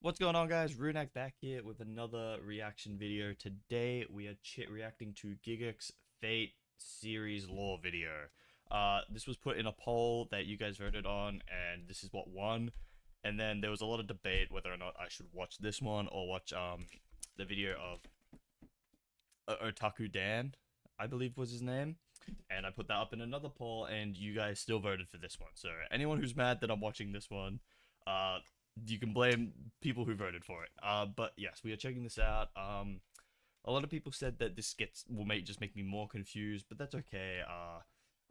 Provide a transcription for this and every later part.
What's going on, guys? Runak back here with another reaction video. Today we are reacting to Giguk's Fate series lore video. This was put in a poll that you guys voted on, and this is what won. And then there was a lot of debate whether or not I should watch this one or watch the video of Otaku Dan, I believe was his name. And I put that up in another poll, and you guys still voted for this one. So anyone who's mad that I'm watching this one, you can blame people who voted for it. But yes, we are checking this out. A lot of people said that this will just make me more confused, but that's okay.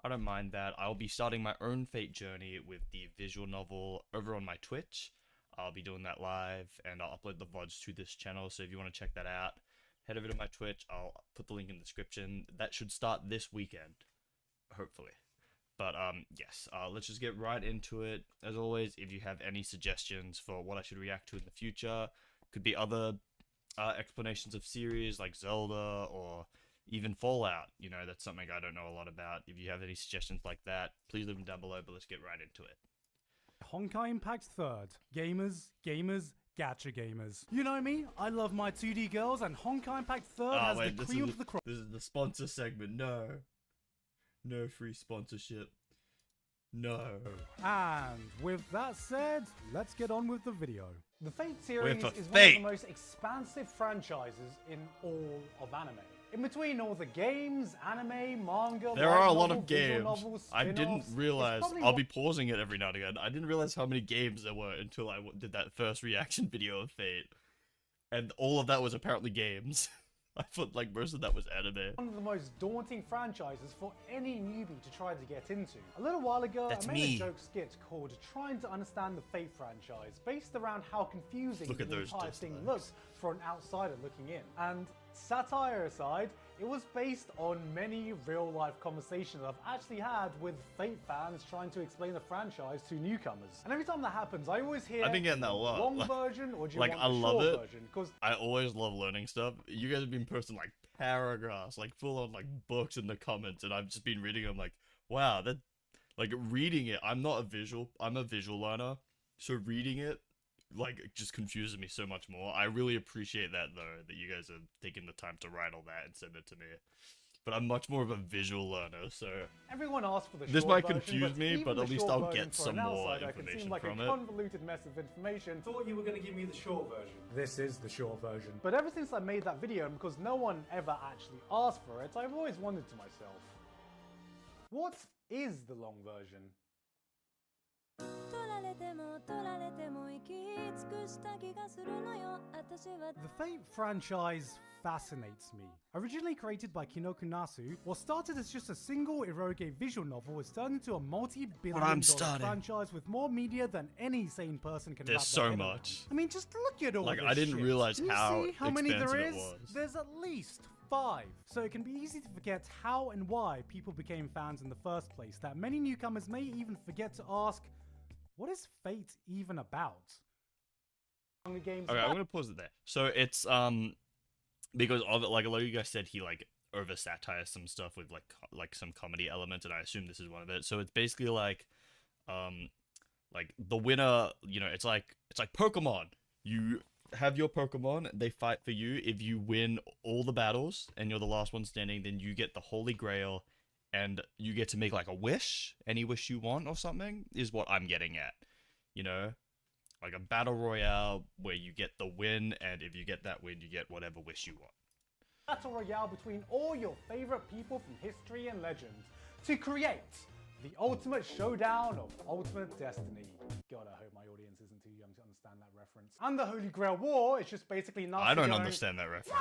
I don't mind that. I'll be starting my own Fate journey with the visual novel over on my Twitch. I'll be doing that live, and I'll upload the VODs to this channel, so if you want to check that out, head over to my Twitch. I'll put the link in the description. That should start this weekend, hopefully. But yes, let's just get right into it. As always, if you have any suggestions for what I should react to in the future, could be other explanations of series like Zelda or even Fallout. You know, that's something I don't know a lot about. If you have any suggestions like that, please leave them down below, but let's get right into it. Honkai Impact 3rd. Gamers, gacha gamers. You know me, I love my 2D girls, and Honkai Impact 3rd has the cream of the crop. This is the sponsor segment. No free sponsorship. No. And with that said, let's get on with the video. The Fate series is one of the most expansive franchises in all of anime. In between all the games, anime, manga, there are a lot of games. I didn't realize. I'll be pausing it every now and again. I didn't realize how many games there were until I did that first reaction video of Fate. And all of that was apparently games. I thought like most of that was anime. One of the most daunting franchises for any newbie to try to get into. A little while ago, I made a joke skit called Trying to Understand the Fate franchise, based around how confusing the entire thing looks for an outsider looking in. And satire aside, it was based on many real-life conversations I've actually had with Fate fans trying to explain the franchise to newcomers. And every time that happens, I always hear, I've been getting that a lot. Long version, or do you like, want I the love short it. version? Because I always love learning stuff. You guys have been posting like paragraphs, like full-on like books in the comments, and I've just been reading them like, wow, that, like reading it, I'm a visual learner, so reading it like it just confuses me so much more. I really appreciate that though, that you guys are taking the time to write all that and send it to me. But I'm much more of a visual learner, so everyone asks for the this short might confuse me, but at least I'll get some more can information seem like from a it. Convoluted mess of information. Thought you were going to give me the short version. This is the short version. But ever since I made that video, and because no one ever actually asked for it, I've always wondered to myself, what is the long version? The Fate franchise fascinates me. Originally created by Kinoku Nasu, what started as just a single eroge visual novel has turned into a multi-billion-dollar franchise with more media than any sane person can. There's so much. I mean, just look at all this I didn't shit. realize how many there is. It was. There's at least 5. So it can be easy to forget how and why people became fans in the first place, that many newcomers may even forget to ask, what is Fate even about? Okay, I'm gonna pause it there. So it's because of it, like a lot of you guys said, he like over satirized some stuff with like some comedy element, and I assume this is one of it. So it's basically like the winner, you know, it's like Pokemon. You have your Pokemon, they fight for you. If you win all the battles and you're the last one standing, then you get the Holy Grail, and you get to make like a wish, any wish you want or something, is what I'm getting at, you know? Like a battle royale where you get the win, and if you get that win, you get whatever wish you want. Battle royale between all your favorite people from history and legend to create the ultimate showdown of ultimate destiny. God, I hope my audience isn't too young to understand that reference. And the Holy Grail War is just basically nothing. I don't understand that reference.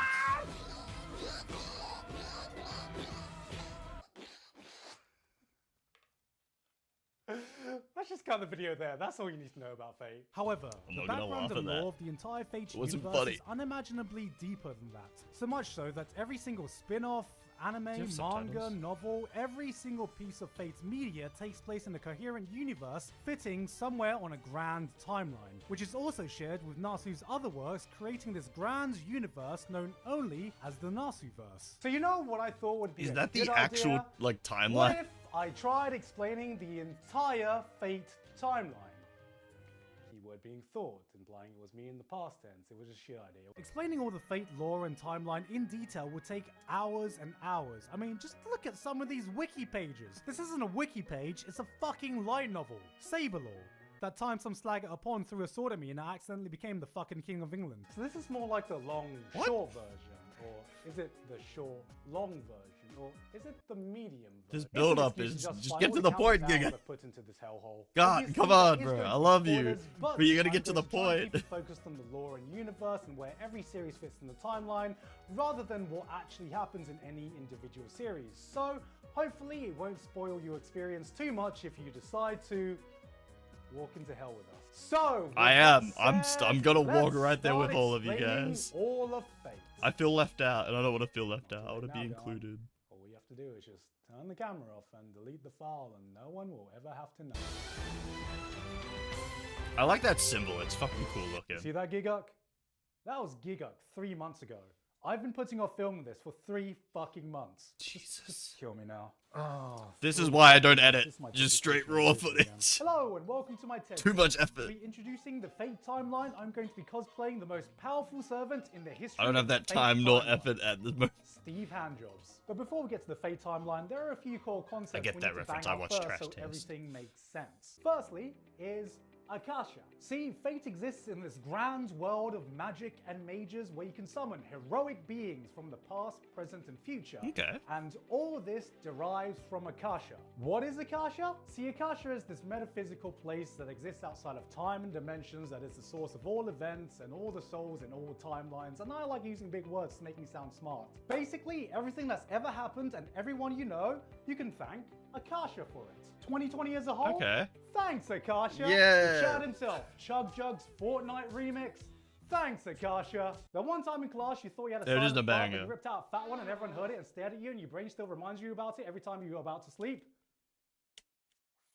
Let's just cut the video there. That's all you need to know about Fate. However, the background and lore of the entire Fate universe is unimaginably deeper than that. So much so that every single spin-off, anime, manga, novel, every single piece of Fate's media takes place in a coherent universe fitting somewhere on a grand timeline, which is also shared with Nasu's other works, creating this grand universe known only as the Nasuverse. So you know what I thought would be a good idea? Is that the actual like timeline? What if I tried explaining the entire Fate timeline? Keyword word being thought, implying it was me in the past tense. It was a shit idea. Explaining all the Fate lore and timeline in detail would take hours and hours. I mean, just look at some of these wiki pages. This isn't a wiki page, it's a fucking light novel. Saber lore. That time some slag at a pond threw a sword at me and I accidentally became the fucking King of England. So this is more like the short version. Or is it the short, long version? Or is it the medium version? This build up is just get to the point, Giga. Put into this hellhole. God, come on, bro. I love you. But you gotta get to the point. Keep focused on the lore and universe and where every series fits in the timeline, rather than what actually happens in any individual series. So hopefully it won't spoil your experience too much if you decide to walk into hell with us. So I'm gonna walk right there with all of you guys. All of Fate. I feel left out, and I don't want to feel left out. I want to be included. All we have to do is just turn the camera off and delete the file, and no one will ever have to know. I like that symbol. It's fucking cool looking. See that, Giguk? That was Giguk 3 months ago. I've been putting off filming this for 3 fucking months. Jesus. Just kill me now. Oh, this is why I don't edit. Just straight raw footage. Hello and welcome to my TED. Too much effort. Introducing the Fate timeline, I'm going to be cosplaying the most powerful servant in the history. I don't have that time nor effort at the moment. Steve Handjobs. But before we get to the Fate timeline, there are a few core concepts. I get that reference. I watched Trash so Taste. Everything makes sense. Firstly is Akasha. See, Fate exists in this grand world of magic and mages where you can summon heroic beings from the past, present, and future. Okay. And all of this derives from Akasha. What is Akasha? See, Akasha is this metaphysical place that exists outside of time and dimensions that is the source of all events and all the souls in all timelines. And I like using big words to make me sound smart. Basically, everything that's ever happened and everyone you know, you can thank Akasha for it. 2020 as a whole? Okay. Thanks, Akasha. Yeah. The Chad himself. Chug Jug's Fortnite remix. Thanks, Akasha. The one time in class you thought you had a silent fart, but you ripped out a fat one and everyone heard it and stared at you and your brain still reminds you about it every time you're about to sleep?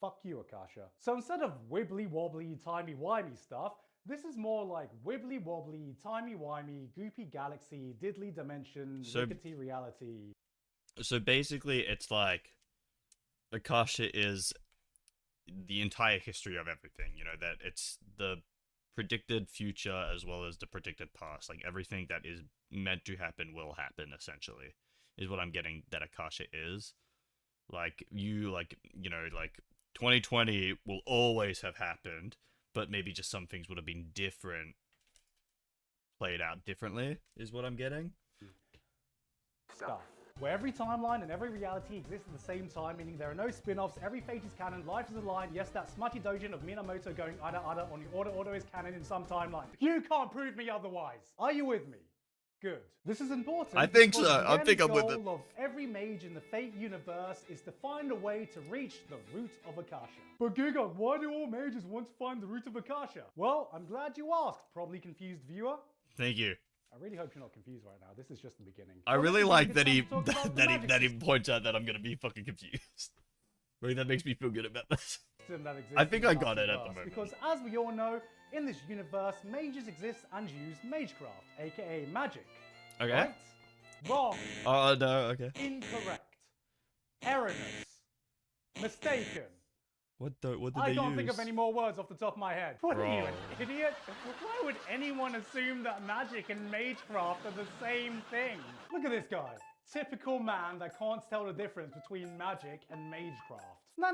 Fuck you, Akasha. So instead of wibbly-wobbly, timey-wimey stuff, this is more like wibbly-wobbly, timey-wimey, goopy galaxy, diddly dimension, rickety reality. So basically it's like Akasha is the entire history of everything, you know, that it's the predicted future as well as the predicted past. Like everything that is meant to happen will happen, essentially, is what I'm getting that Akasha is. Like, you know, like 2020 will always have happened, but maybe just some things would have been different, played out differently, is what I'm getting. Stuff. Where every timeline and every reality exists at the same time, meaning there are no spin-offs, every fate is canon, life is a line, yes, that smutty dojin of Minamoto going ada on the order is canon in some timeline. You can't prove me otherwise. Are you with me? Good. This is important. I think so. I think I'm with it. The goal of every mage in the Fate universe is to find a way to reach the root of Akasha. But Giguk, why do all mages want to find the root of Akasha? Well, I'm glad you asked, probably confused viewer. Thank you. I really hope you're not confused right now. This is just the beginning. I really like that he points out that I'm gonna be fucking confused. Really, that makes me feel good about this. I think I got it at the moment. Because as we all know, in this universe, mages exist and use magecraft, aka magic. Okay. Right? Wrong. Oh, no, okay. Incorrect. Erroneous. Mistaken. What did they use? I can't think of any more words off the top of my head. What are you, an idiot? Why would anyone assume that magic and magecraft are the same thing? Look at this guy. Typical man that can't tell the difference between magic and magecraft. No.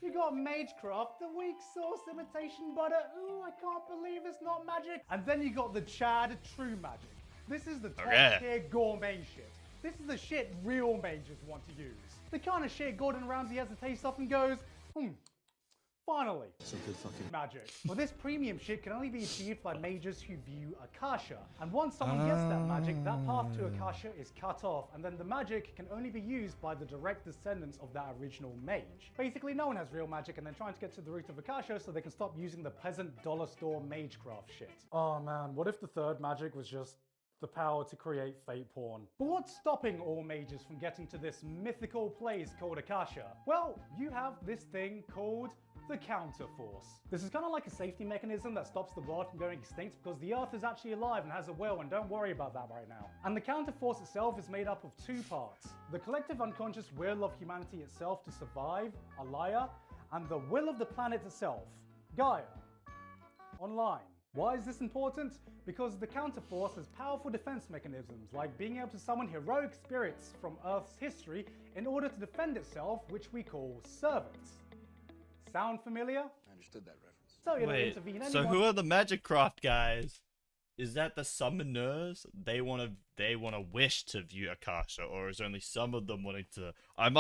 You got magecraft, the weak sauce imitation butter. Ooh, I can't believe it's not magic. And then you got the Chad true magic. This is the top tier gourmet shit. This is the shit real mages want to use. The kind of shit Gordon Ramsay has to taste off and goes, finally. Some good fucking magic. Well, this premium shit can only be achieved by mages who view Akasha. And once someone gets that magic, that path to Akasha is cut off, and then the magic can only be used by the direct descendants of that original mage. Basically, no one has real magic, and they're trying to get to the root of Akasha so they can stop using the peasant dollar store magecraft shit. Oh man, what if the third magic was just the power to create fate porn? But what's stopping all mages from getting to this mythical place called Akasha? Well, you have this thing called the counterforce. This is kind of like a safety mechanism that stops the world from going extinct because the Earth is actually alive and has a will, and don't worry about that right now. And the counterforce itself is made up of 2 parts. The collective unconscious will of humanity itself to survive, Alaya, and the will of the planet itself, Gaia. online. Why is this important? Because the counterforce has powerful defense mechanisms, like being able to summon heroic spirits from Earth's history in order to defend itself, which we call servants. Sound familiar? I understood that reference. So it'll Wait, intervene so who are the Magicraft guys? Is that the summoners? They wanna wish to view Akasha, or is only some of them wanting to? I'm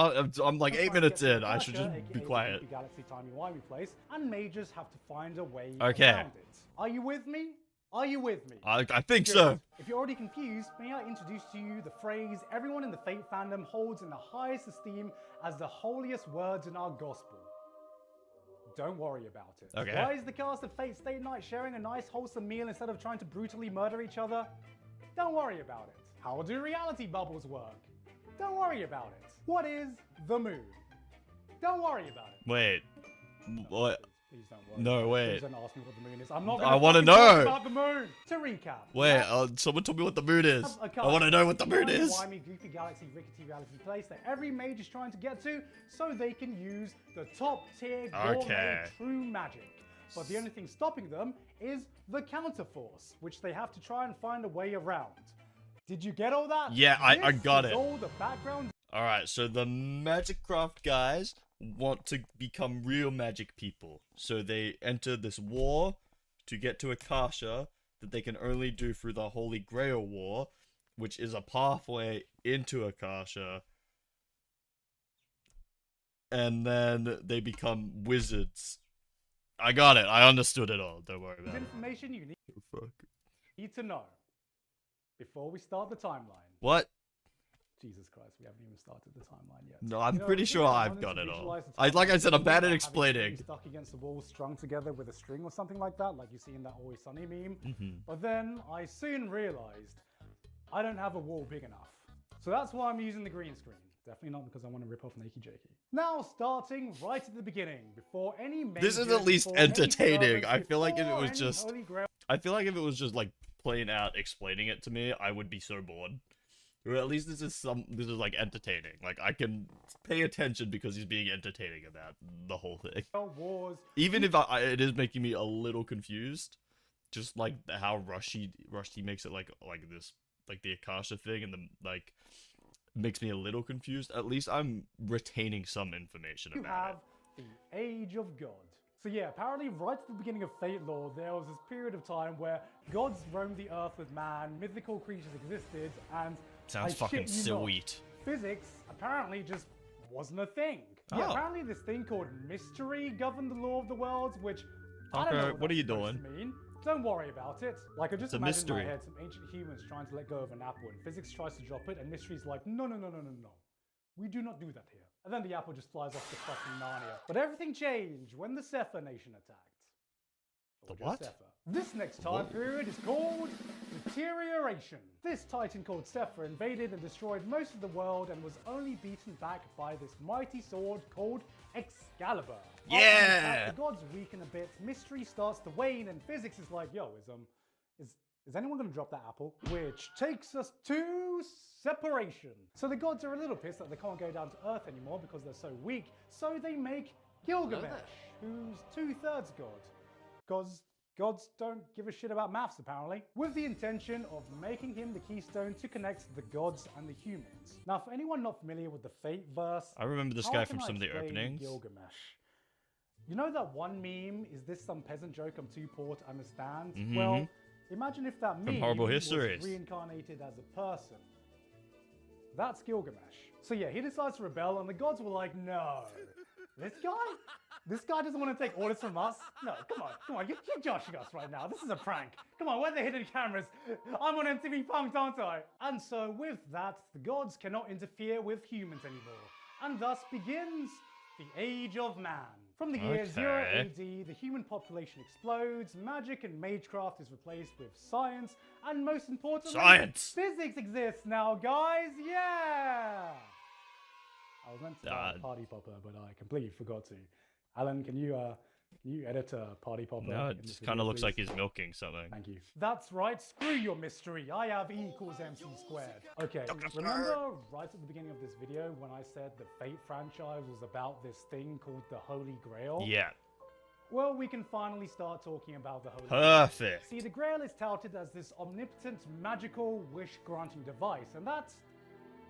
like 8 minutes in. I should just be quiet. Galaxy timey-wimey place, and mages have to find a way Okay. around it. Are you with me? Are you with me? I think Good. so. If you're already confused, may I introduce to you the phrase everyone in the Fate fandom holds in the highest esteem as the holiest words in our gospel. Don't worry about it. Okay. Why is the cast of Fate Stay Night sharing a nice wholesome meal instead of trying to brutally murder each other? Don't worry about it. How do reality bubbles work? Don't worry about it. What is the moon? Don't worry about it. Wait. What? Please don't worry. No, wait. Please don't ask me what the moon is. I'm not I going wanna to know. talk about the moon. To recap. Wait, someone told me what the moon is. I want to know what the moon is. Timey, goofy galaxy, rickety reality place that every mage is trying to get to so they can use the top tier gourmet true magic. But the only thing stopping them is the counterforce, which they have to try and find a way around. Did you get all that? Yeah, I got This it. is all the background. Alright, so the Magicraft guys want to become real magic people. So they enter this war to get to Akasha that they can only do through the Holy Grail War, which is a pathway into Akasha. And then they become wizards. I got it. I understood it all. Don't worry about it. Information you Fuck. need to know before we start the timeline. What? Jesus Christ, we haven't even started the timeline yet. No, I'm You know, pretty it's sure really I've fun got to it all. visualize the Like I timeline. said, I'm bad at Having explaining. things stuck against the wall, strung together with a string or something like that, like you see in that Always Sunny meme. Mm-hmm. But then I soon realized I don't have a wall big enough. So that's why I'm using the green screen. Definitely not because I want to rip off Nakey Jakey. Now, starting right at the beginning, before any This is mages, at least before any entertaining. servants, I feel like if it before was any just, Holy Grail I feel like if it was just like plain out explaining it to me, I would be so bored. Or at least this is like entertaining. Like I can pay attention because he's being entertaining about the whole thing. wars. Even if it is making me a little confused, just like how rushy makes it like this, like the Akasha thing, and the like makes me a little confused. At least I'm retaining some information You about have the Age of God. So yeah, apparently right at the beginning of Fate lore, there was this period of time where gods roamed the earth with man, mythical creatures existed, and Sounds I fucking shit you not, sweet. physics apparently just wasn't a thing. Yeah, Oh. apparently this thing called mystery governed the law of the worlds, which I don't Tucker, know what are you that's supposed doing? to mean. Don't worry about it. Like I just It's a imagine in my mystery. head some ancient humans trying to let go of an apple, and physics tries to drop it, and mystery's like, no, no, no, no, no, no. We do not do that here. And then the apple just flies off to fucking Narnia. But everything changed when the Sefer Nation attacked. Or The just what? Sefer. This next time period is called Deterioration. This titan called Sefer invaded and destroyed most of the world and was only beaten back by this mighty sword called Excalibur. After the Yeah! attack, the gods weaken a bit, mystery starts to wane, and physics is like, yo, is anyone gonna drop that apple? Which takes us to separation. So the gods are a little pissed that they can't go down to Earth anymore because they're so weak, so they make Gilgamesh, who's 2/3 god. Because gods don't give a shit about maths apparently, with the intention of making him the keystone to connect the gods and the humans. Now for anyone not familiar with the Fate verse, I remember this how guy can from I some of the explain openings. Gilgamesh? You know that one meme, is this some peasant joke I'm too poor to understand? Mhm. Well, imagine if that meme Horrible was Histories. reincarnated as a person. That's Gilgamesh. So yeah, he decides to rebel and the gods were like, no. This guy doesn't want to take orders from us. No, come on, you're joshing us right now. This is a prank. Come on, where are the hidden cameras? I'm on MTV Punk'd, aren't I? And so with that, the gods cannot interfere with humans anymore. And thus begins the Age of Man. From the year 0 Okay. AD, the human population explodes, magic and magecraft is replaced with science, and most importantly, Science! physics exists now, guys! Yeah! I was meant to start Party Popper, but I completely forgot to. Alan, can you edit Party Popper? No, in it this just kind of video, looks please? like he's milking something. Thank you. That's right, screw your mystery. I have E equals MC squared. Okay, remember right at the beginning of this video when I said the Fate franchise was about this thing called the Holy Grail? Yeah. well, we can finally start talking about the Holy Perfect. Grail. See, the Grail is touted as this omnipotent, magical, wish-granting device, and that's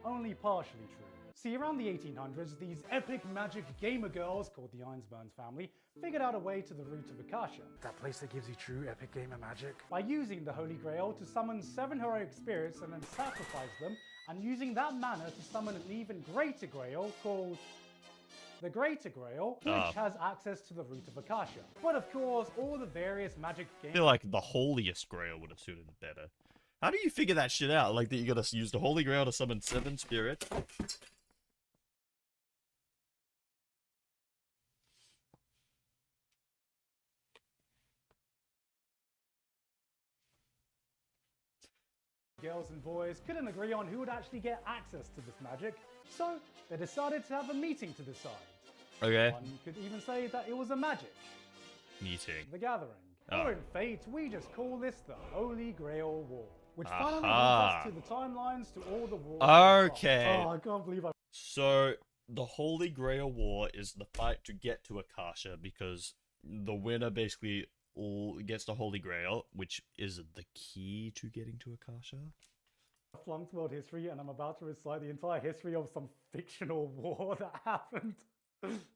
only partially true. See, around the 1800s, these epic magic gamer girls, called the Einsburns family, figured out a way to the root of Akasha. That place that gives you true epic gamer magic. By using the Holy Grail to summon 7 heroic spirits and then sacrifice them, and using that mana to summon an even greater Grail called the Greater Grail, which has access to the root of Akasha. But of course, all the various magic games... I feel like the holiest Grail would have suited it better. How do you figure that shit out? Like that you gotta use the Holy Grail to summon 7 spirits? Girls and boys couldn't agree on who would actually get access to this magic, so they decided to have a meeting to decide. Okay. One could even say that it was a magic meeting. The Gathering. Or in Fate, we just call this the Holy Grail War, which finally leads us to the timelines to all the wars. Okay. Oh, I can't believe I... So, the Holy Grail War is the fight to get to Akasha, because the winner basically gets the Holy Grail, which is the key to getting to Akasha. I flunked world history, and I'm about to recite the entire history of some fictional war that happened.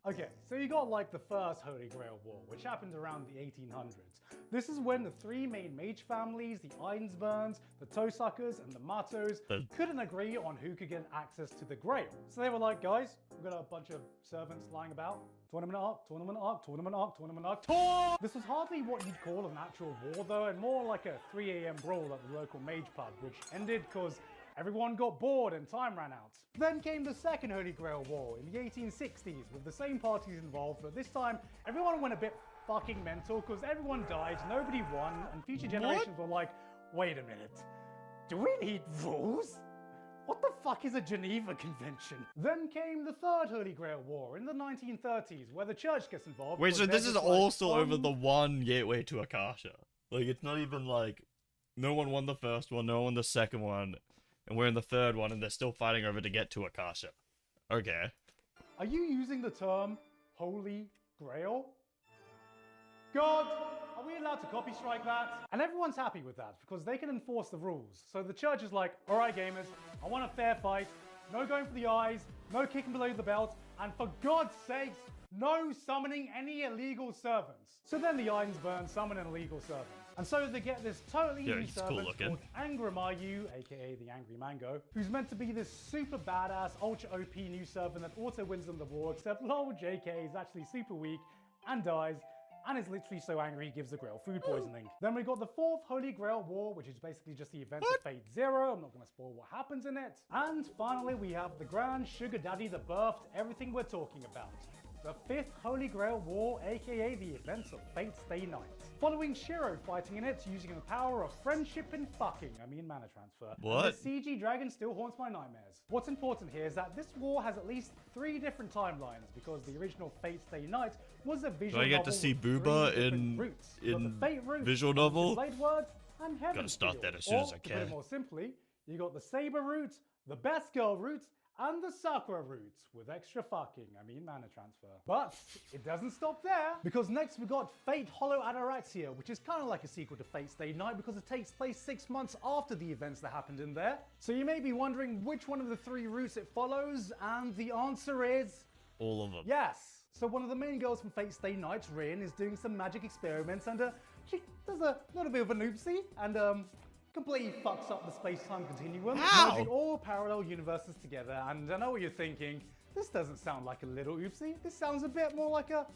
Okay, so you got like the first Holy Grail War, which happened around the 1800s. This is when the 3 main mage families, the Einsburns, the Toesuckers, and the Matos, couldn't agree on who could get access to the Grail. So they were like, guys, we've got a bunch of servants lying about. Tournament arc, tournament arc, tournament arc, tournament arc, tour! This was hardly what you'd call an actual war though, and more like a 3 AM brawl at the local mage pub, which ended because everyone got bored and time ran out. Then came the second Holy Grail War in the 1860s with the same parties involved, but this time everyone went a bit fucking mental because everyone died, nobody won, and future generations were like, wait a minute, do we need rules? What the fuck is a Geneva Convention? Then came the third Holy Grail War in the 1930s where the church gets involved. Wait, so this is also over the one gateway to Akasha? Like, it's not even like, no one won the first one, no one won the second one, and we're in the third one, and they're still fighting over to get to Akasha. Okay. Are you using the term Holy Grail? God, are we allowed to copy strike that? And everyone's happy with that because they can enforce the rules. So the church is like, all right, gamers, I want a fair fight. No going for the eyes, no kicking below the belt, and for God's sakes, no summoning any illegal servants. So then the Einsburns summon an illegal servant. And so they get this totally new servant called Angramayu, aka the Angry Mango, who's meant to be this super badass, ultra OP new servant that auto wins them the war, except lol, JK is actually super weak and dies, and is literally so angry he gives the Grail food poisoning. Then we got the fourth Holy Grail War, which is basically just the events of Fate Zero. I'm not going to spoil what happens in it. And finally, we have the Grand Sugar Daddy that birthed everything we're talking about. The fifth Holy Grail War, aka the events of Fate's Day Night. Following Shiro fighting in it using the power of friendship and fucking, mana transfer. What? And the CG dragon still haunts my nightmares. What's important here is that this war has at least 3 different timelines because the original Fate's Day Night was a visual novel. Do I get to see Booba in visual novel? Blade Words, and Heaven Gotta start that as soon as I can. To put it more simply, you got the Saber route, the Best Girl route, and the Sakura route with extra fucking, mana transfer. But it doesn't stop there, because next we got Fate Hollow Ataraxia, which is kind of like a sequel to Fate's Day Night because it takes place 6 months after the events that happened in there. So you may be wondering which one of the 3 routes it follows, and the answer is... all of them. Yes. So one of the main girls from Fate's Day Night, Rin, is doing some magic experiments, and she does a little bit of an oopsie, and completely fucks up the space-time continuum, merging all parallel universes together. And I know what you're thinking, this doesn't sound like a little oopsie, this sounds a bit more like a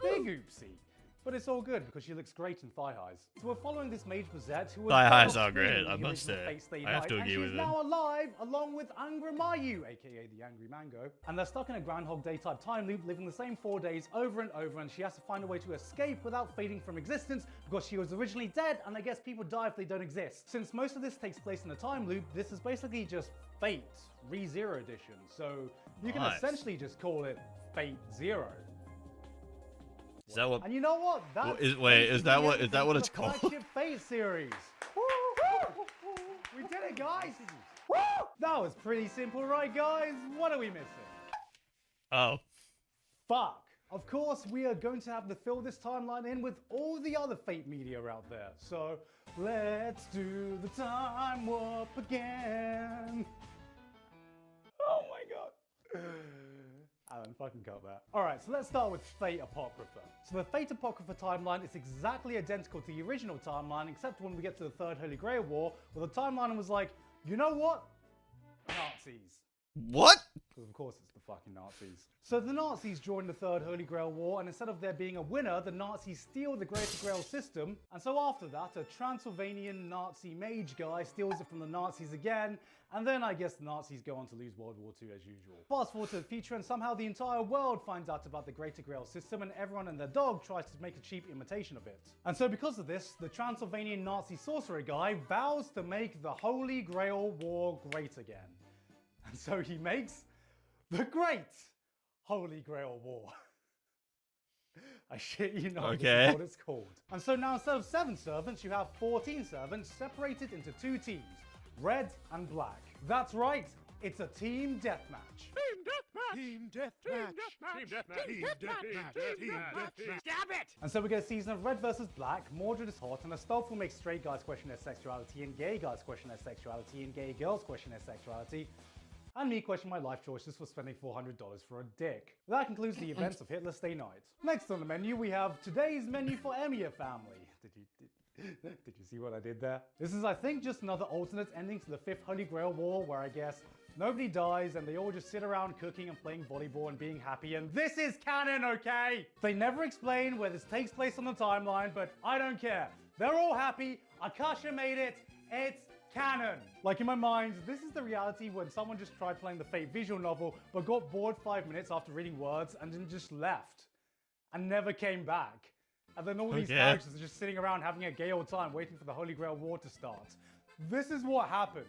big oopsie. But it's all good because she looks great in thigh highs. So we're following this mage Bazette who was thigh highs are great, I must say. I have to agree with it. She's now alive along with Angramayu, aka the Angry Mango. And they're stuck in a Groundhog Day type time loop, living the same 4 days over and over, and she has to find a way to escape without fading from existence because she was originally dead, and I guess people die if they don't exist. Since most of this takes place in a time loop, this is basically just Fate Re-Zero Edition. So you can essentially just call it Fate Zero. Is that what? And you know what? Is that what it's called? Flagship Fate series. We did it, guys. That was pretty simple, right, guys? What are we missing? Oh. Fuck. Of course, we are going to have to fill this timeline in with all the other Fate media out there. So let's do the time warp again. Oh my god. Alan, fucking cut that. Alright, so let's start with Fate Apocrypha. So the Fate Apocrypha timeline is exactly identical to the original timeline, except when we get to the Third Holy Grail War, where the timeline was like, you know what? Nazis. What? Because of course it's the fucking Nazis. So the Nazis join the Third Holy Grail War, and instead of there being a winner, the Nazis steal the Greater Grail system, and so after that, a Transylvanian Nazi mage guy steals it from the Nazis again, and then I guess the Nazis go on to lose World War II as usual. Fast forward to the future, and somehow the entire world finds out about the Greater Grail system, and everyone and their dog tries to make a cheap imitation of it. And so because of this, the Transylvanian Nazi sorcerer guy vows to make the Holy Grail War great again. And so he makes the Great Holy Grail War. I shit you not, Okay. this is what it's called. And so now instead of 7 servants, you have 14 servants separated into 2 teams, red and black. That's right, it's a team deathmatch. Team deathmatch. Team deathmatch. Team deathmatch. Team deathmatch. Stab it! And so we get a season of red versus black, Mordred is hot, and a stealth will make straight guys question their sexuality, and gay guys question their sexuality, and gay girls question their sexuality, and me question my life choices for spending $400 for a dick. That concludes the events of Hitler's Day Night. Next on the menu, we have today's menu for Emir family. Did you see what I did there? This is, I think, just another alternate ending to the 5th Holy Grail War, where I guess nobody dies and they all just sit around cooking and playing volleyball and being happy, and this is canon, okay? They never explain where this takes place on the timeline, but I don't care. They're all happy, Akasha made it, it's canon. Like in my mind, this is the reality when someone just tried playing the Fate visual novel, but got bored 5 minutes after reading words and then just left. And never came back. And then all these characters are just sitting around having a gay old time waiting for the Holy Grail War to start. This is what happened.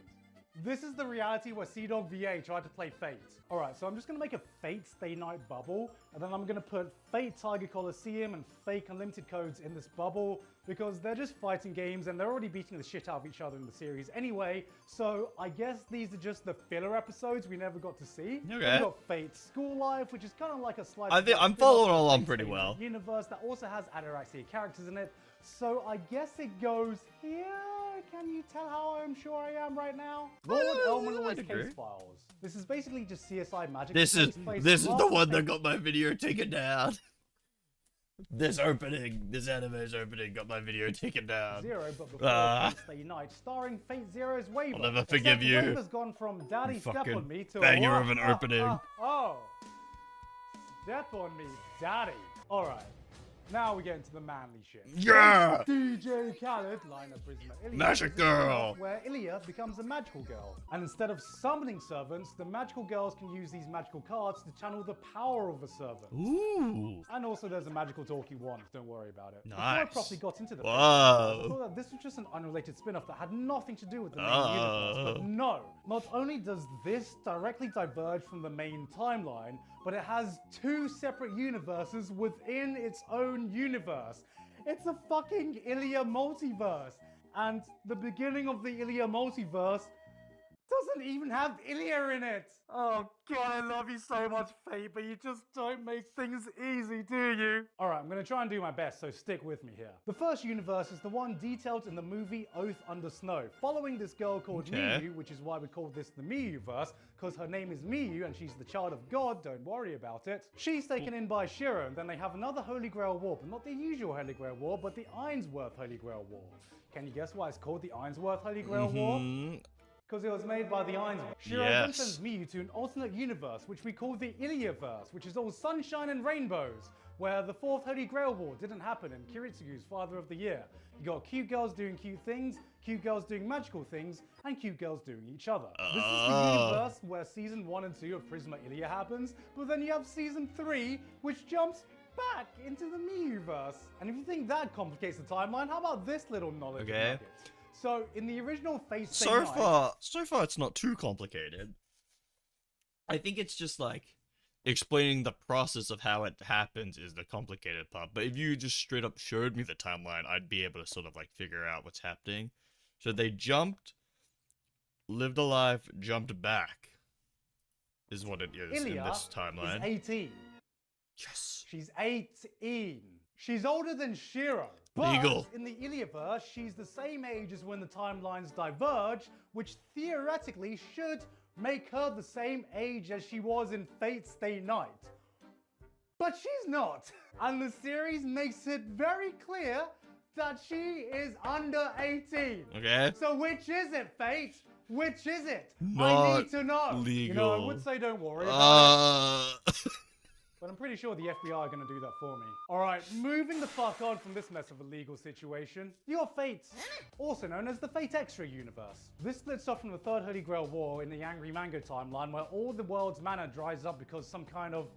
This is the reality where Sea-Dog VA tried to play Fate. Alright, so I'm just going to make a Fate Stay Night bubble, and then I'm going to put Fate Tiger Coliseum and Fake Unlimited codes in this bubble, because they're just fighting games and they're already beating the shit out of each other in the series anyway, so I guess these are just the filler episodes we never got to see. Okay. We've got Fate School Life, which is kind of like a slice I think I'm following along pretty well. Universe that also has Ataraxia characters in it, so I guess it goes here. Can you tell how I'm sure I am right now? Lord Elmanoid's Case Files. This is basically just CSI Magic. This is the one that got my video taken down. This anime's opening got my video taken down. Zero, but before Fate Stay Night, starring Fate Zero's Waiver. I'll never forgive you. Waver's gone from Daddy Step on Me to banger of an opening. Step on Me, Daddy. All right. Now we get into the manly shit. Yeah! DJ Khaled, line of Prisma Ilya. Magic girl! Where Ilya becomes a magical girl. And instead of summoning servants, the magical girls can use these magical cards to channel the power of a servant. Ooh! And also there's a magical talking wand, don't worry about it. Nice. Before I properly got into the Whoa. I thought that this was just an unrelated spin-off that had nothing to do with the main universe. But no, not only does this directly diverge from the main timeline, but it has 2 separate universes within its own universe. It's a fucking Ilya multiverse. And the beginning of the Ilya multiverse doesn't even have Ilya in it. Oh god, I love you so much, Fate, but you just don't make things easy, do you? Alright, I'm gonna try and do my best, so stick with me here. The first universe is the one detailed in the movie Oath Under Snow, following this girl called Miyu, which is why we call this the Miyu-verse, because her name is Miyu and she's the child of God, don't worry about it. She's taken in by Shiro, and then they have another Holy Grail War, but not the usual Holy Grail War, but the Ainsworth Holy Grail War. Can you guess why it's called the Ainsworth Holy Grail War? Because it was made by the Ainsworth. Shiro then sends Miyu to an alternate universe, which we call the Ilya-verse, which is all sunshine and rainbows, where the 4th Holy Grail War didn't happen and Kiritsugu's Father of the Year. You got cute girls doing cute things, cute girls doing magical things, and cute girls doing each other. This is the universe where season 1 and 2 of Prisma Ilya happens, but then you have season 3, which jumps back into the Miyu-verse. And if you think that complicates the timeline, how about this little knowledge nugget? So, in the original Fate Stay Night... So far it's not too complicated. I think it's just like explaining the process of how it happens is the complicated part. But if you just straight up showed me the timeline, I'd be able to sort of like figure out what's happening. So they jumped, lived a life, jumped back, is what it is Ilya in this timeline. is 18. Yes. She's 18. She's older than Shiro. Legal. But in the Iliaverse, she's the same age as when the timelines diverge, which theoretically should make her the same age as she was in Fate Stay Night. But she's not. And the series makes it very clear that she is under 18. Okay. So which is it, Fate? Which is it? I Not need to know. legal. You know, I would say don't worry about it. Uh. But I'm pretty sure the FBI are going to do that for me. Alright, moving the fuck on from this mess of a legal situation, you got Fate, also known as the Fate Extra universe. This splits off from the Third Holy Grail War in the Angry Mango timeline, where all the world's mana dries up because some kind of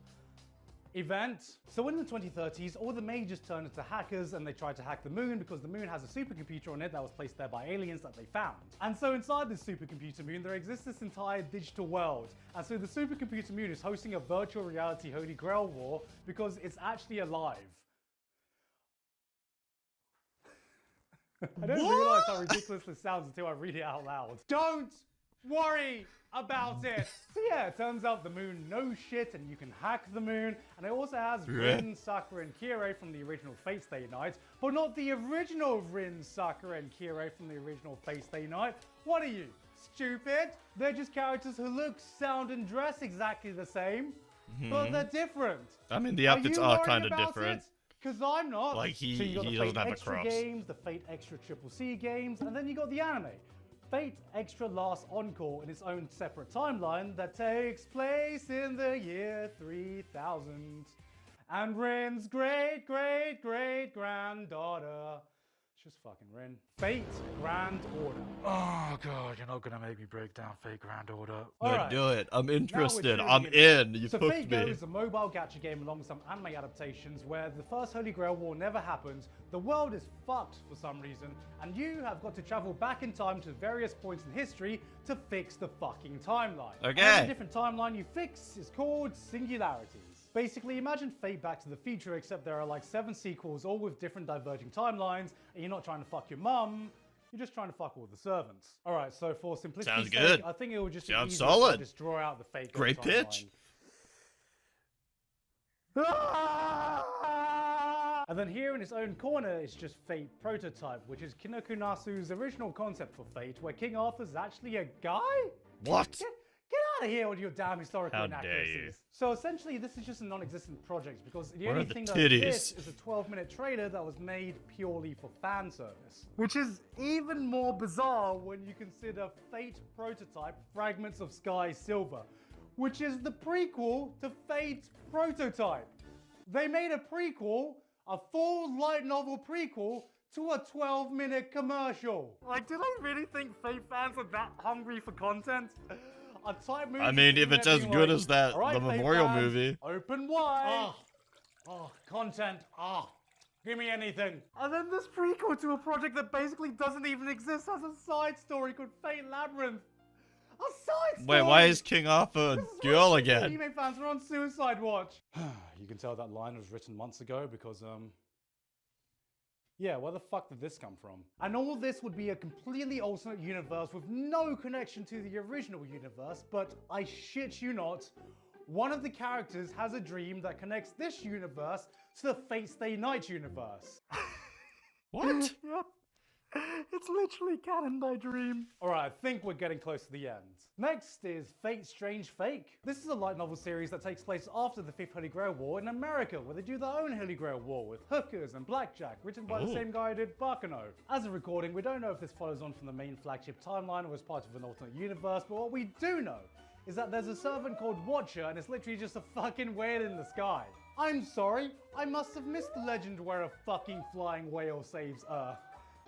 event. So in the 2030s, all the mages turned into hackers and they tried to hack the moon because the moon has a supercomputer on it that was placed there by aliens that they found. And so inside this supercomputer moon, there exists this entire digital world. And so the supercomputer moon is hosting a virtual reality Holy Grail war because it's actually alive. I don't realize how ridiculous this sounds until I read it out loud. Don't worry about it. So yeah, it turns out the moon knows shit and you can hack the moon. And it also has Rin, Sakura, and Kirei from the original Fate Stay Night, but not the original Rin, Sakura, and Kirei from the original Fate Stay Night. What are you, stupid? They're just characters who look, sound, and dress exactly the same, but they're different. I mean, the outfits are kind of different. Because I'm not. Like, so you got he the doesn't Fate have a Extra cross. games, the Fate Extra Triple C games, and then you got the anime. Fate Extra Last Encore in its own separate timeline that takes place in the year 3000. And Rin's great-great-great-granddaughter. It's just fucking Rin. Fate Grand Order. Oh god, you're not gonna make me break down Fate Grand Order. No, do it. I'm interested. Now I'm in. You so hooked Fate me. Go is a mobile gacha game along with some anime adaptations where the first Holy Grail War never happened, the world is fucked for some reason, and you have got to travel back in time to various points in history to fix the fucking timeline. Okay. Every different timeline you fix is called singularities. Basically, imagine Fate Back to the Future, except there are like 7 sequels, all with different diverging timelines, and you're not trying to fuck your mum, you're just trying to fuck all the servants. Alright, so for simplicity's sake, good. I think it would just be Sounds easier solid. to just draw out the Fate Go Great timeline. pitch. And then here in its own corner, it's just Fate Prototype, which is Kinoko Nasu's original concept for Fate, where King Arthur's actually a guy? What? Get out of here with your damn historical How dare you. inaccuracies. So essentially, this is just a non-existent project because the Where only are the thing that titties? exists is a 12-minute trailer that was made purely for fan service. Which is even more bizarre when you consider Fate Prototype Fragments of Sky Silver, which is the prequel to Fate Prototype. They made a prequel, a full light novel prequel, to a 12-minute commercial. Like, did I really think Fate fans are that hungry for content? A type movie I mean, if it's as good as that, "All right, the Fate Memorial fans, movie. Open wide. Content. Give me anything. And then this prequel to a project that basically doesn't even exist has a side story called Fate Labyrinth. A side story. Wait, why is King Arthur a girl again? Anime fans are on suicide watch. You can tell that line was written months ago because, yeah, where the fuck did this come from? And all this would be a completely alternate universe with no connection to the original universe, but I shit you not, one of the characters has a dream that connects this universe to the Fate Stay Night universe. What? Yep. It's literally canon by dream. Alright, I think we're getting close to the end. Next is Fate Strange Fake. This is a light novel series that takes place after the 5th Holy Grail War in America, where they do their own Holy Grail War with hookers and blackjack, written by the same guy who did Bakano. As a recording, we don't know if this follows on from the main flagship timeline or is part of an alternate universe, but what we do know is that there's a servant called Watcher and it's literally just a fucking whale in the sky. I'm sorry, I must have missed the legend where a fucking flying whale saves Earth.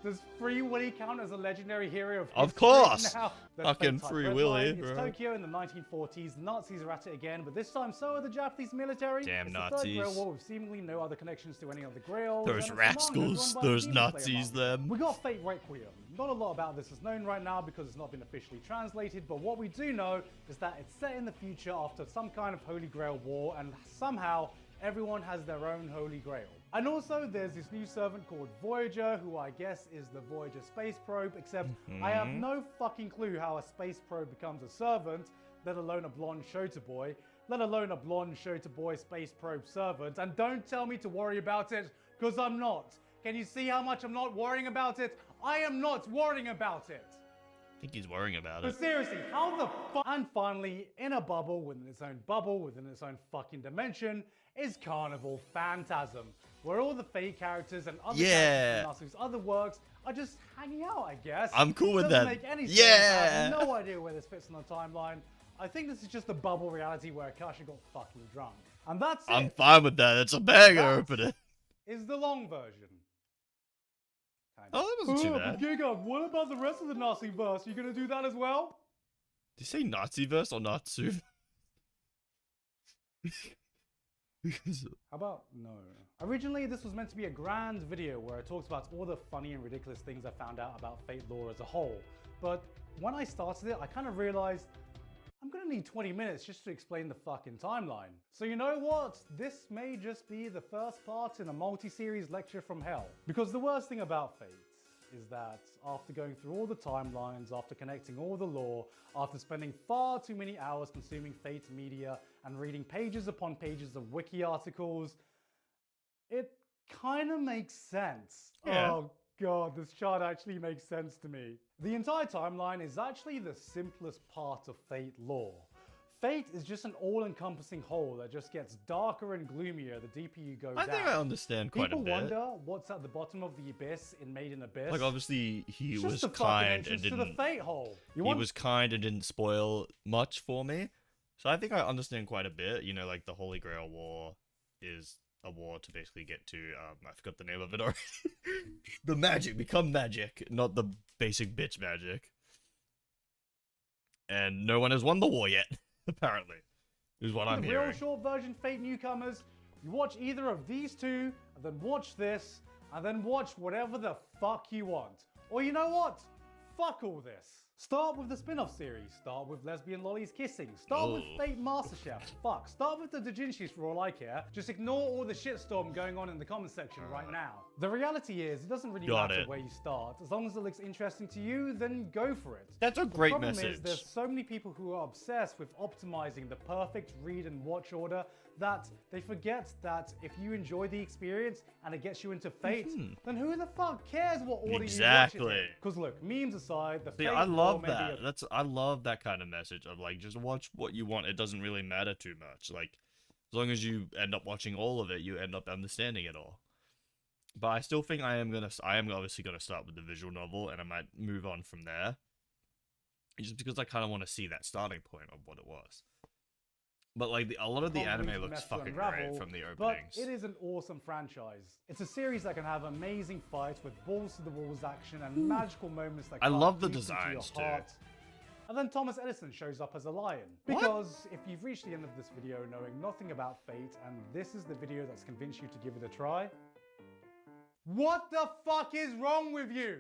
Does Free Willy count as a legendary hero of history? Of course! Now, Fucking Free Willy, It's bro. Tokyo in the 1940s. The Nazis are at it again, but this time so are the Japanese military. Damn it's Nazis. The Third Grail War with seemingly no other connections to any other grails. Those and it's a manga rascals, run by those Demon Slayer Nazis, manga. them. We got Fate Requiem. Not a lot about this is known right now because it's not been officially translated, but what we do know is that it's set in the future after some kind of Holy Grail war, and somehow everyone has their own Holy Grail. And also there's this new servant called Voyager, who I guess is the Voyager space probe, except I have no fucking clue how a space probe becomes a servant, let alone a blonde Shota boy. let alone a blonde show-to-boy space probe servant. And don't tell me to worry about it, because I'm not. Can you see how much I'm not worrying about it? I am not worrying about it. I think he's worrying about it. But seriously, how the fuck? And finally, in a bubble, within its own fucking dimension, is Carnival Phantasm, where all the Fate characters and other characters from Nasu's other works are just hanging out, I guess. I'm cool with Doesn't that. make any sense. Yeah! I have no idea where this fits on the timeline. I think this is just a bubble reality where Akasha got fucking drunk. And that's it. I'm fine with that. It's a banger opener. Is the long version. Oh, that wasn't too bad. Giguk, what about the rest of the Nazi verse? You gonna do that as well? Did you say Nazi verse or Natsu? How about no? Originally, this was meant to be a grand video where I talked about all the funny and ridiculous things I found out about Fate lore as a whole. But when I started it, I kind of realized I'm gonna need 20 minutes just to explain the fucking timeline. So you know what? This may just be the first part in a multi-series lecture from hell. Because the worst thing about Fate is that after going through all the timelines, after connecting all the lore, after spending far too many hours consuming Fate media and reading pages upon pages of wiki articles, it kind of makes sense. Yeah. Oh god, this chart actually makes sense to me. The entire timeline is actually the simplest part of Fate lore. Fate is just an all-encompassing whole that just gets darker and gloomier the deeper you go down. I think I understand quite a bit. People wonder what's at the bottom of the abyss in Made in Abyss. Like, obviously, he It's was just the fucking kind and entrance to didn't. the Fate hole. He was kind and didn't spoil much for me. So I think I understand quite a bit. You know, like the Holy Grail War is a war to basically get to, I forgot the name of it already. The magic, become magic, not the basic bitch magic. And no one has won the war yet, apparently, is what I'm the hearing. real short version Fate newcomers, you watch either of these two, and then watch this, and then watch whatever the fuck you want. Or you know what? Fuck all this. Start with the spin-off series. Start with lesbian lollies kissing. Start with Fate MasterChef. Fuck. Start with the Dojinshis for all I care. Just ignore all the shitstorm going on in the comment section right now. The reality is, it doesn't really matter where you start. As long as it looks interesting to you, then go for it. That's a great The problem message. is there's so many people who are obsessed with optimizing the perfect read and watch order that they forget that if you enjoy the experience and it gets you into Fate, then who the fuck cares what order you watch it in? Because look, memes aside, the See, Fate I love lore may that. be a I love that kind of message of like, just watch what you want. It doesn't really matter too much. Like, as long as you end up watching all of it, you end up understanding it all. But I still think I am obviously gonna start with the visual novel, and I might move on from there. Just because I kind of want to see that starting point of what it was. But like a lot of the anime looks fucking great from the openings. But it is an awesome franchise. It's a series that can have amazing fights with balls to the walls action and magical moments that I cut love the deep into your designs, too. heart. And then Thomas Edison shows up as a lion. What? Because if you've reached the end of this video knowing nothing about Fate and this is the video that's convinced you to give it a try, what the fuck is wrong with you?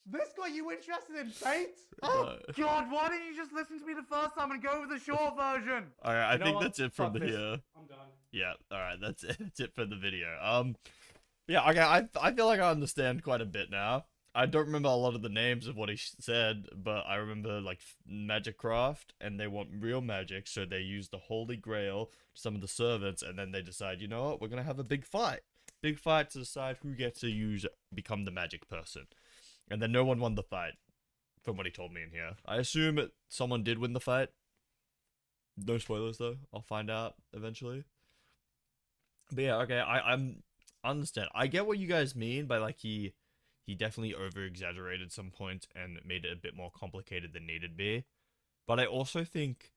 This got you interested in Fate? Oh god, why didn't you just listen to me the first time and go with the short version? Alright, I think that's it from Fuck the this. here. I'm done. Yeah, alright, that's it. That's it for the video. Yeah, okay, I feel like I understand quite a bit now. I don't remember a lot of the names of what he said, but I remember like magic craft, and they want real magic, so they use the Holy Grail to some of the servants, and then they decide, you know what, we're gonna have a big fight. Big fight to decide who gets to become the magic person. And then no one won the fight, from what he told me in here. I assume someone did win the fight. No spoilers though. I'll find out eventually. But yeah, okay. I'm understand. I get what you guys mean by like he definitely over exaggerated some points and made it a bit more complicated than needed be. But I also think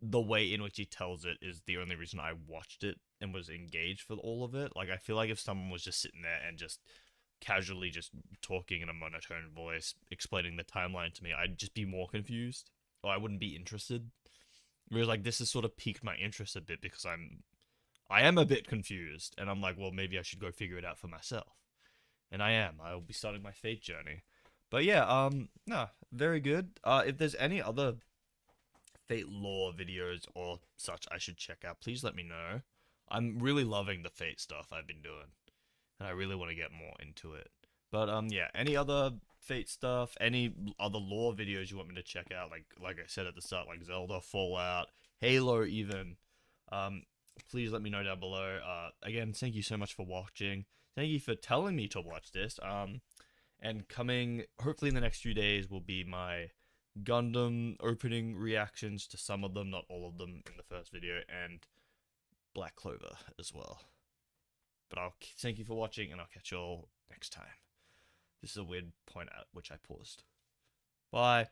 the way in which he tells it is the only reason I watched it and was engaged for all of it. Like I feel like if someone was just sitting there and just casually just talking in a monotone voice, explaining the timeline to me, I'd just be more confused, or I wouldn't be interested. Whereas like this has sort of piqued my interest a bit because I am a bit confused, and I'm like, well, maybe I should go figure it out for myself. And I am. I'll be starting my Fate journey. But yeah, no, very good. If there's any other Fate lore videos or such I should check out, please let me know. I'm really loving the Fate stuff I've been doing, and I really want to get more into it. But yeah, any other Fate stuff, any other lore videos you want me to check out, like I said at the start, like Zelda, Fallout, Halo even. Please let me know down below. Again, thank you so much for watching. Thank you for telling me to watch this. And coming, hopefully in the next few days, will be my Gundam opening reactions to some of them, not all of them in the first video, and Black Clover as well. But I'll thank you for watching, and I'll catch you all next time. This is a weird point at which I paused. Bye.